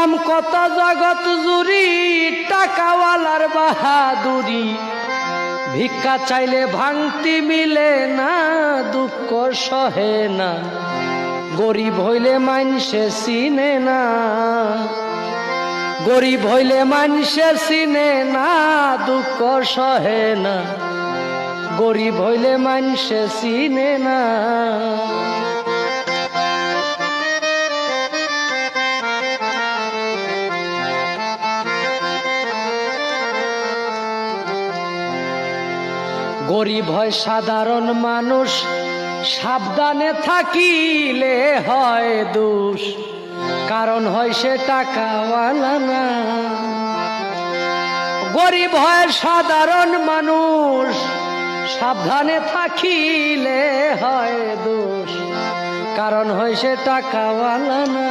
দেখলাম কত জগৎ জুড়ি টাকাওয়ালার বাহাদুরি, ভিক্ষা চাইলে ভাঙতি মিলে না, দুঃখ সহে না, গরিব হইলে মানসে চিনে না, গরিব হইলে মানসে চিনে না, দুঃখ সহে না, গরিব হইলে মানসে চিনে না। গরিব হয় সাধারণ মানুষ, সাবধানে থাকিলে হয় দোষ, কারণ হয় সে টাকাওয়ালা না। গরিব হয় সাধারণ মানুষ, সাবধানে থাকিলে হয় দোষ, কারণ হয় সে টাকাওয়ালা না।